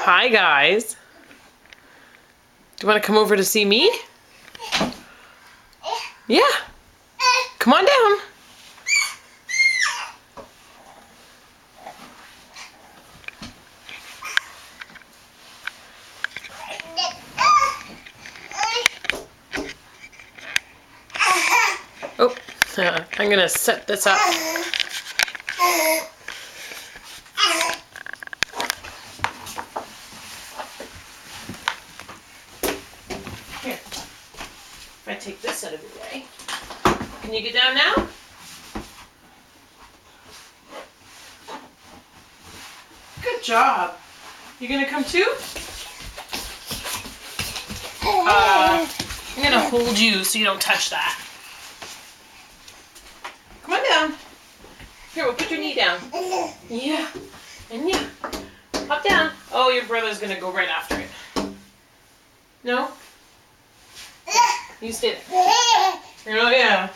Hi guys. Do you want to come over to see me? Yeah. Come on down. Oh, I'm gonna set this up. Here, if I take this out of your way. Can you get down now? Good job. You gonna come too? I'm gonna hold you so you don't touch that. Come on down. Here, we'll put your knee down. Yeah. And yeah. Hop down. Oh, your brother's gonna go right after it. No? You stay there. Oh, yeah.